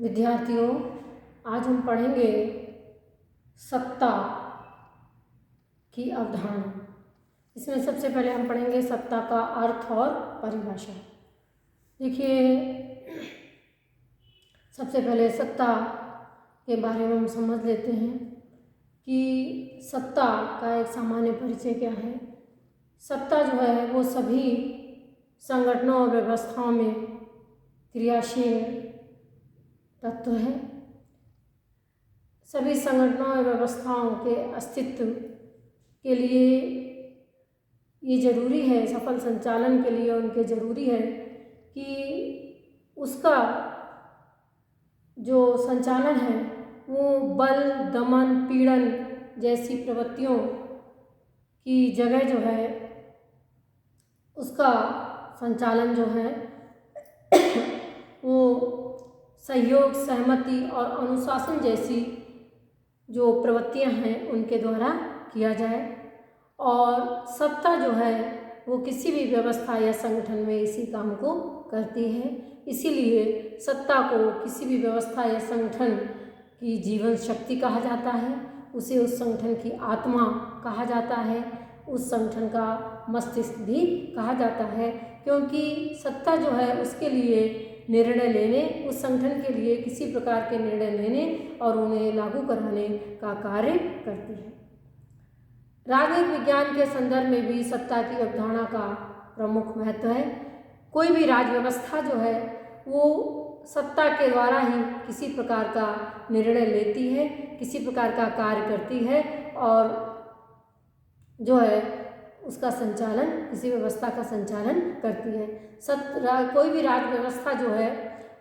विद्यार्थियों, आज हम पढ़ेंगे सत्ता की अवधारणा। इसमें सबसे पहले हम पढ़ेंगे सत्ता का अर्थ और परिभाषा। देखिए, सबसे पहले सत्ता के बारे में हम समझ लेते हैं कि सत्ता का एक सामान्य परिचय क्या है। सत्ता जो है वो सभी संगठनों और व्यवस्थाओं में क्रियाशील तत्व है। सभी संगठनों और व्यवस्थाओं के अस्तित्व के लिए ये जरूरी है, सफल संचालन के लिए उनके जरूरी है कि उसका जो संचालन है वो बल, दमन, पीड़न जैसी प्रवृत्तियों की जगह जो है उसका संचालन जो है वो सहयोग, सहमति और अनुशासन जैसी जो प्रवृत्तियां हैं उनके द्वारा किया जाए। और सत्ता जो है वो किसी भी व्यवस्था या संगठन में इसी काम को करती है। इसीलिए सत्ता को किसी भी व्यवस्था या संगठन की जीवन शक्ति कहा जाता है, उसे उस संगठन की आत्मा कहा जाता है, उस संगठन का मस्तिष्क भी कहा जाता है, क्योंकि सत्ता जो है उसके लिए निर्णय लेने, उस संगठन के लिए किसी प्रकार के निर्णय लेने और उन्हें लागू कराने का कार्य करती है। राजनीतिक विज्ञान के संदर्भ में भी सत्ता की अवधारणा का प्रमुख महत्व है। कोई भी राज्य व्यवस्था जो है वो सत्ता के द्वारा ही किसी प्रकार का निर्णय लेती है, किसी प्रकार का कार्य करती है और जो है उसका संचालन, किसी व्यवस्था का संचालन करती है। कोई भी राज्य व्यवस्था जो है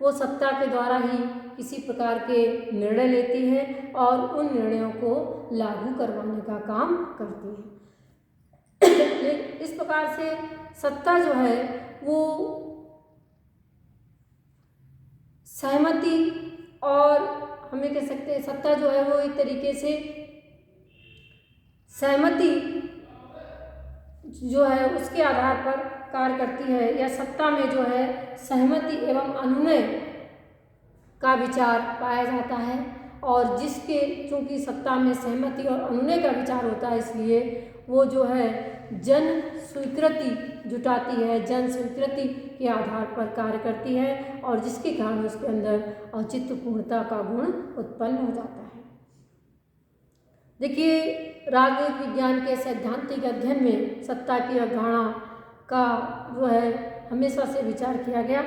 वो सत्ता के द्वारा ही किसी प्रकार के निर्णय लेती है और उन निर्णयों को लागू करवाने का काम करती है। इस प्रकार से सत्ता जो है वो सहमति और हमें कह सकते हैं सत्ता जो है वो एक तरीके से सहमति जो है उसके आधार पर कार्य करती है, या सत्ता में जो है सहमति एवं अनुनय का विचार पाया जाता है। और जिसके चूँकि सत्ता में सहमति और अनुनय का विचार होता है, इसलिए वो जो है जन स्वीकृति जुटाती है, जन स्वीकृति के आधार पर कार्य करती है और जिसके कारण उसके अंदर औचित्यपूर्णता का गुण उत्पन्न हो जाता है। देखिए, राजनीतिक विज्ञान के सैद्धांतिक अध्ययन में सत्ता की अवधारणा का जो है हमेशा से विचार किया गया।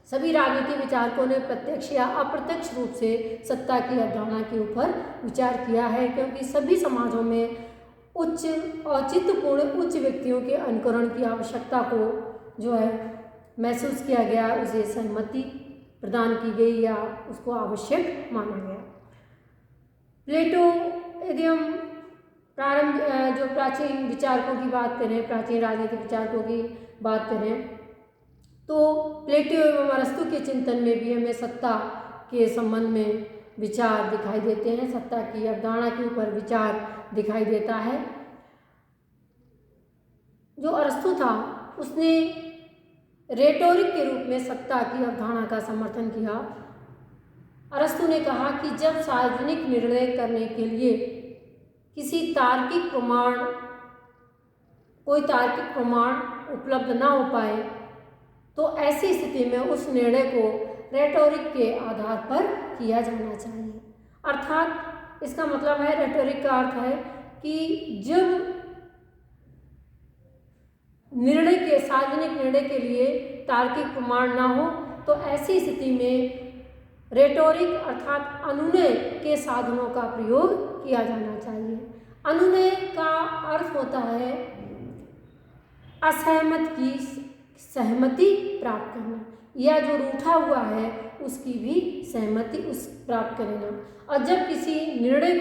सभी राजनीतिक विचारकों ने प्रत्यक्ष या अप्रत्यक्ष रूप से सत्ता की अवधारणा के ऊपर विचार किया है, क्योंकि सभी समाजों में उच्च औचित्यपूर्ण उच्च व्यक्तियों के अनुकरण की आवश्यकता को जो है महसूस किया गया, उसे सहमति प्रदान की गई या उसको आवश्यक माना गया। प्लेटो यदि हम जो प्राचीन विचारकों की बात करें, प्राचीन राजनीतिक विचारकों की बात करें, तो प्लेटो एवं अरस्तु के चिंतन में भी हमें सत्ता के संबंध में विचार दिखाई देते हैं, सत्ता की अवधारणा के ऊपर विचार दिखाई देता है। जो अरस्तु था उसने रेटोरिक के रूप में सत्ता की अवधारणा का समर्थन किया। अरस्तु ने कहा कि जब सार्वजनिक निर्णय करने के लिए कोई तार्किक प्रमाण उपलब्ध ना हो पाए, तो ऐसी स्थिति में उस निर्णय को रेटोरिक के आधार पर किया जाना चाहिए। अर्थात इसका मतलब है, रेटोरिक का अर्थ है कि जब सार्वजनिक निर्णय के लिए तार्किक प्रमाण ना हो, तो ऐसी स्थिति में रेटोरिक अर्थात अनुनय के साधनों का प्रयोग किया जाना चाहिए। अनुनय का अर्थ होता है असहमत की सहमति प्राप्त करना, या जो रूठा हुआ है उसकी भी सहमति प्राप्त करना। और जब किसी निर्णय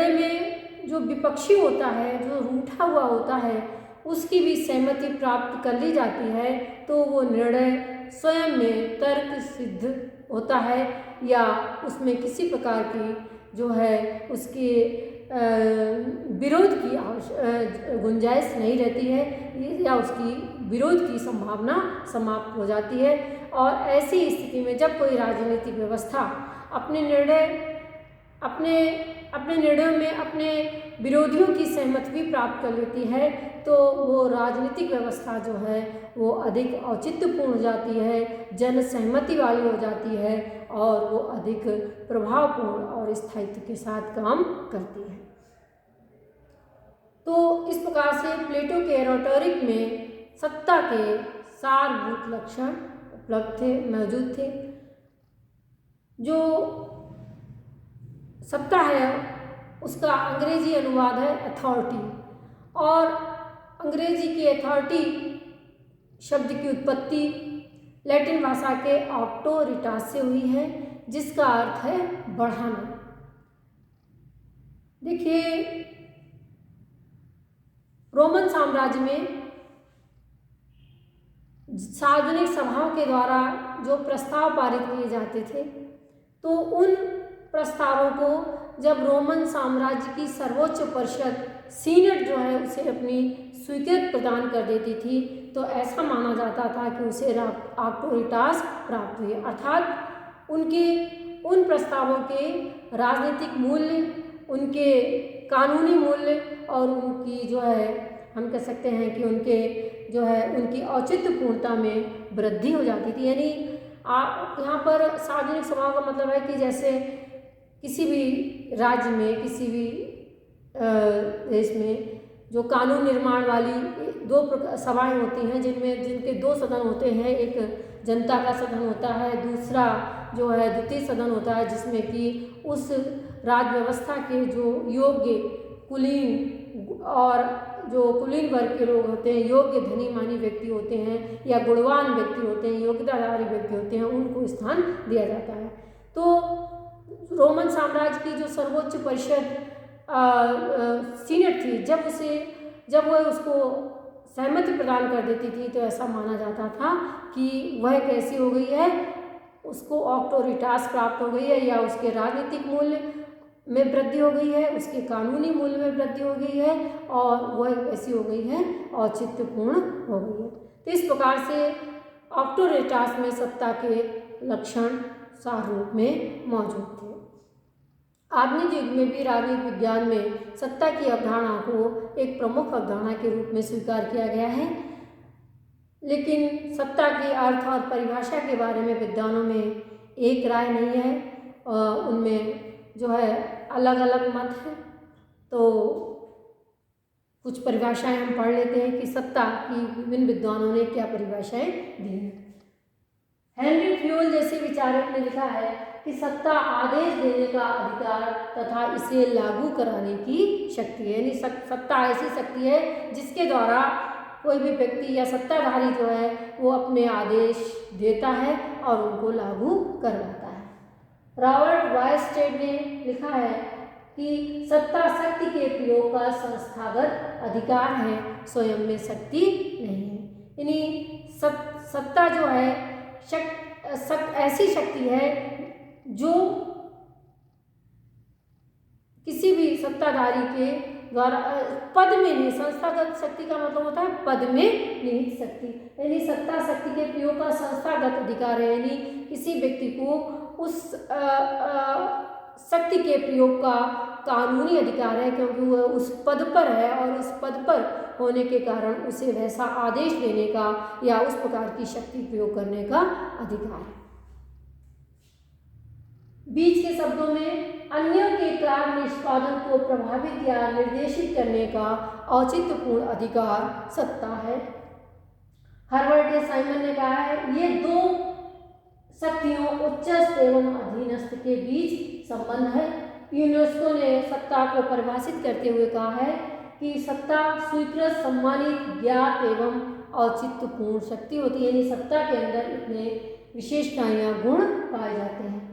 में जो विपक्षी होता है, जो रूठा हुआ होता है, उसकी भी सहमति प्राप्त कर ली जाती है, तो वो निर्णय स्वयं में तर्क सिद्ध होता है या उसमें किसी प्रकार की जो है उसके विरोध की गुंजाइश नहीं रहती है या उसकी विरोध की संभावना समाप्त हो जाती है। और ऐसी स्थिति में जब कोई राजनीतिक व्यवस्था अपने निर्णयों में अपने विरोधियों की सहमति भी प्राप्त कर लेती है तो वो राजनीतिक व्यवस्था जो है वो अधिक औचित्यपूर्ण हो जाती है, जन सहमति वाली हो जाती है और वो अधिक प्रभावपूर्ण और स्थायित्व के साथ काम करती है। तो इस प्रकार से प्लेटो के रेटोरिक में सत्ता के सारभूत लक्षण उपलब्ध थे, मौजूद थे। जो सत्ता है उसका अंग्रेजी अनुवाद है अथॉरिटी, और अंग्रेजी की अथॉरिटी शब्द की उत्पत्ति लैटिन भाषा के ऑक्टोरिटास से हुई है, जिसका अर्थ है बढ़ाना। देखिए, रोमन साम्राज्य में सार्वजनिक सभाओं के द्वारा जो प्रस्ताव पारित किए जाते थे तो उन प्रस्तावों को जब रोमन साम्राज्य की सर्वोच्च परिषद सीनेट जो है उसे अपनी स्वीकृति प्रदान कर देती थी तो ऐसा माना जाता था कि उसे ऑक्टोरिटास प्राप्त हुई, अर्थात उनके उन प्रस्तावों के राजनीतिक मूल्य, उनके कानूनी मूल्य और उनकी जो है हम कह सकते हैं कि उनके जो है उनकी औचित्यपूर्णता में वृद्धि हो जाती थी। यानी यहाँ पर सार्वजनिक सभाओं का मतलब है कि जैसे किसी भी राज्य में, किसी भी देश में जो कानून निर्माण वाली दो सभाएं होती हैं जिनके दो सदन होते हैं, एक जनता का सदन होता है, दूसरा जो है द्वितीय सदन होता है, जिसमें कि उस राज्य व्यवस्था के जो योग्य कुलीन और जो कुलीन वर्ग के लोग होते हैं, योग्य धनी मानी व्यक्ति होते हैं या गुणवान व्यक्ति होते हैं, योग्यताधारी व्यक्ति होते हैं, उनको स्थान दिया जाता है। तो रोमन साम्राज्य की जो सर्वोच्च परिषद सीनेट थी, जब वह उसको सहमति प्रदान कर देती थी तो ऐसा माना जाता था कि वह कैसी हो गई है, उसको ऑक्टोरिटास प्राप्त हो गई है या उसके राजनीतिक मूल्य में वृद्धि हो गई है, उसके कानूनी मूल्य में वृद्धि हो गई है और वह कैसी हो गई है, औचित्यपूर्ण हो गई है। तो इस प्रकार से ऑक्टोरिटास में सत्ता के लक्षण सार रूप में मौजूद थे। आधुनिक युग में भी राजनीतिक विज्ञान में सत्ता की अवधारणा को एक प्रमुख अवधारणा के रूप में स्वीकार किया गया है, लेकिन सत्ता के अर्थ और परिभाषा के बारे में विद्वानों में एक राय नहीं है, उनमें जो है अलग अलग मत है। तो कुछ परिभाषाएं हम पढ़ लेते हैं कि सत्ता की विभिन्न विद्वानों ने क्या परिभाषाएं दी हैं। हेनरी फ्यूल जैसे विचारक ने लिखा है कि सत्ता आदेश देने का अधिकार तथा इसे लागू कराने की शक्ति है। यानी सत्ता ऐसी शक्ति है जिसके द्वारा कोई भी व्यक्ति या सत्ताधारी जो है वो अपने आदेश देता है और उनको लागू करवाता है। रॉबर्ट वायस्टेड ने लिखा है कि सत्ता शक्ति के प्रयोग का संस्थागत अधिकार है, स्वयं में शक्ति नहीं है। यानी सत्ता जो है ऐसी शक्ति है जो किसी भी सत्ताधारी के द्वारा पद में नहीं, संस्थागत शक्ति का मतलब होता है पद में निहित शक्ति, यानी सत्ता शक्ति के प्रयोग का संस्थागत अधिकार है। यानी किसी व्यक्ति को उस शक्ति के प्रयोग का कानूनी अधिकार है क्योंकि वह उस पद पर है और उस पद पर होने के कारण उसे वैसा आदेश देने का या उस प्रकार की शक्ति प्रयोग करने का अधिकार है। बीच के शब्दों में अन्यों के कार्य निष्पादन को प्रभावित या निर्देशित करने का औचित्यपूर्ण अधिकार सत्ता है। हर्बर्ट ए साइमन ने कहा है ये दो शक्तियों उच्चस्थ एवं अधीनस्थ के बीच संबंध है। यूनेस्को ने सत्ता को परिभाषित करते हुए कहा है कि सत्ता स्वीकृत, सम्मानित, ज्ञात एवं औचित्यपूर्ण शक्ति होती है। यानी सत्ता के अंदर इतने विशेषताएं या गुण पाए जाते हैं।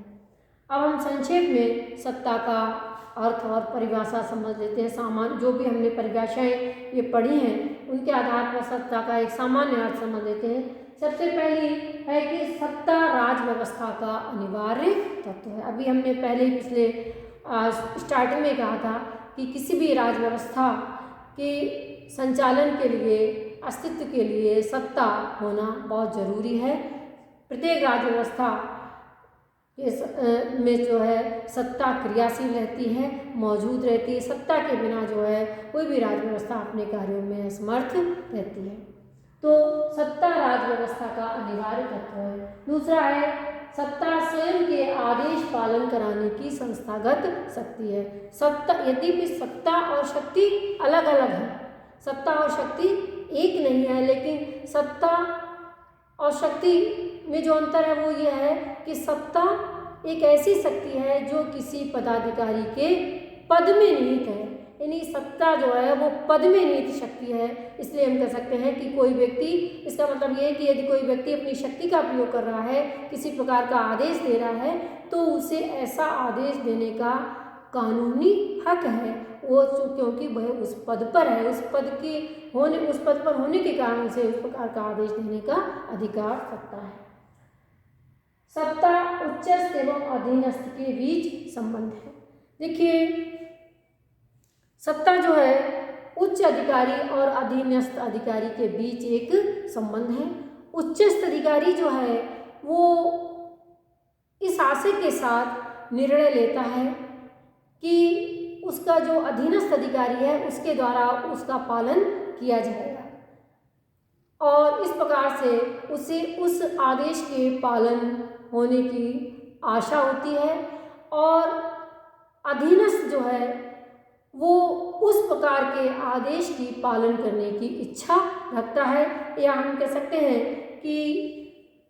अब हम संक्षेप में सत्ता का अर्थ और परिभाषा समझ लेते हैं। सामान्य जो भी हमने परिभाषाएं ये पढ़ी हैं उनके आधार पर सत्ता का एक सामान्य अर्थ समझ लेते हैं। सबसे पहली है कि सत्ता राज व्यवस्था का अनिवार्य तत्व है। अभी हमने पहले पिछले स्टार्टिंग में कहा था कि किसी भी राज्य व्यवस्था के संचालन के लिए, अस्तित्व के लिए सत्ता होना बहुत ज़रूरी है। प्रत्येक राज्य व्यवस्था में जो है सत्ता क्रियाशील रहती है, मौजूद रहती है। सत्ता के बिना जो है कोई भी राज्य व्यवस्था अपने कार्यों में असमर्थ रहती है। तो सत्ता राज्य व्यवस्था का अनिवार्य तत्व है। दूसरा है सत्ता स्वयं के आदेश पालन कराने की संस्थागत शक्ति है। सत्ता, यद्यपि सत्ता और शक्ति अलग अलग है, सत्ता और शक्ति एक नहीं है, लेकिन सत्ता और शक्ति में जो अंतर है वो ये है कि सत्ता एक ऐसी शक्ति है जो किसी पदाधिकारी के पद में निहित है, यानी सत्ता जो है वो पद में निहित शक्ति है। इसलिए हम कह सकते हैं कि कोई व्यक्ति, इसका मतलब ये है कि यदि कोई व्यक्ति अपनी शक्ति का प्रयोग कर रहा है, किसी प्रकार का आदेश दे रहा है, तो उसे ऐसा आदेश देने का कानूनी हक है, वो क्योंकि वह उस पद पर है, उस पद पर होने के कारण उसे उस प्रकार का आदेश देने का अधिकार सत्ता है। सत्ता उच्चस्थ एवं अधीनस्थ के बीच संबंध है। देखिए, सत्ता जो है उच्च अधिकारी और अधीनस्थ अधिकारी के बीच एक संबंध है। उच्चस्थ अधिकारी जो है वो इस आशय के साथ निर्णय लेता है कि उसका जो अधीनस्थ अधिकारी है उसके द्वारा उसका पालन किया जाएगा, और इस प्रकार से उसे उस आदेश के पालन होने की आशा होती है, और अधीनस्थ जो है वो उस प्रकार के आदेश की पालन करने की इच्छा रखता है, या हम कह सकते हैं कि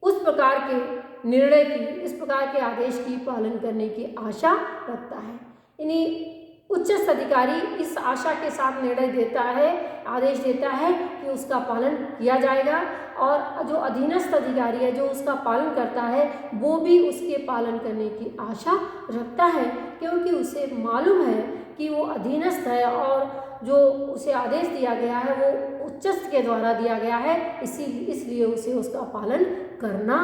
उस प्रकार के निर्णय की, इस प्रकार के आदेश की पालन करने की आशा रखता है। यानी उच्चस्थ अधिकारी इस आशा के साथ निर्णय देता है, आदेश देता है कि उसका पालन किया जाएगा, और जो अधीनस्थ अधिकारी है जो उसका पालन करता है वो भी उसके पालन करने की आशा रखता है, क्योंकि उसे मालूम है कि वो अधीनस्थ है और जो उसे आदेश दिया गया है वो उच्चस्थ के द्वारा दिया गया है, इसलिए उसे उसका पालन करना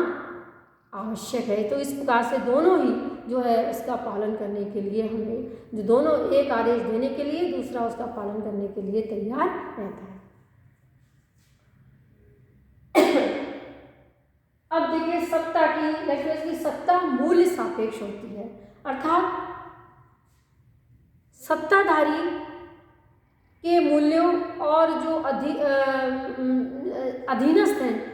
आवश्यक है। तो इस प्रकार से दोनों ही जो है इसका पालन करने के लिए, हमें जो दोनों एक आदेश देने के लिए, दूसरा उसका पालन करने के लिए तैयार रहता है। अब देखिए सत्ता की सत्ता मूल्य सापेक्ष होती है, अर्थात सत्ताधारी के मूल्यों और जो अधीनस्थ हैं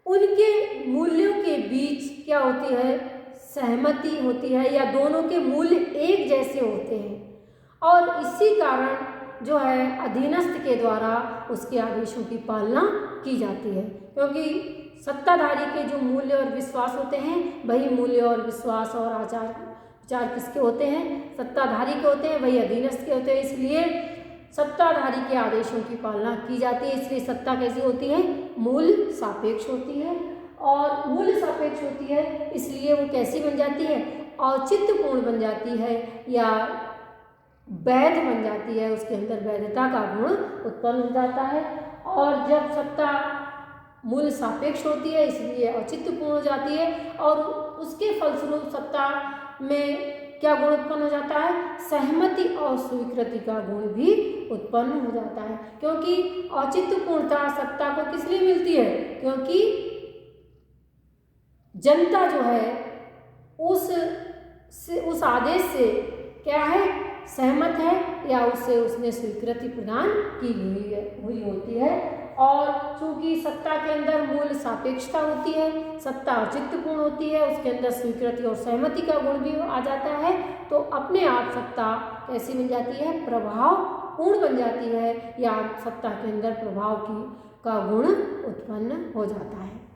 उनके मूल्यों के बीच क्या होती है, सहमति होती है, या दोनों के मूल्य एक जैसे होते हैं, और इसी कारण जो है अधीनस्थ के द्वारा उसके आदेशों की पालना की जाती है, क्योंकि सत्ताधारी के जो मूल्य और विश्वास होते हैं वही मूल्य और विश्वास और आचार विचार किसके होते हैं, सत्ताधारी के होते हैं, वही अधीनस्थ के होते हैं। इसलिए सत्ताधारी के आदेशों की पालना की जाती है। इसलिए सत्ता कैसी होती है, मूल्य सापेक्ष होती है, और मूल्य सापेक्ष होती है इसलिए वो कैसी बन जाती है, औचित्यपूर्ण बन जाती है, या वैध बन जाती है, उसके अंदर वैधता का गुण उत्पन्न हो जाता है। और जब सत्ता मूल्य सापेक्ष होती है इसलिए औचित्यपूर्ण हो जाती है, और उसके फलस्वरूप सत्ता में क्या गुण उत्पन्न हो जाता है, सहमति और स्वीकृति का गुण भी उत्पन्न हो जाता है। क्योंकि औचित्यपूर्णता सत्ता को किस लिए मिलती है, क्योंकि जनता जो है उस आदेश से क्या है, सहमत है, या उससे उसने स्वीकृति प्रदान की हुई होती है। और चूंकि सत्ता के अंदर मूल्य सापेक्षता होती है, सत्ता औचित्यपूर्ण होती है, उसके अंदर स्वीकृति और सहमति का गुण भी आ जाता है, तो अपने आप सत्ता कैसी बन जाती है, प्रभाव पूर्ण बन जाती है, या सत्ता के अंदर प्रभाव का गुण उत्पन्न हो जाता है।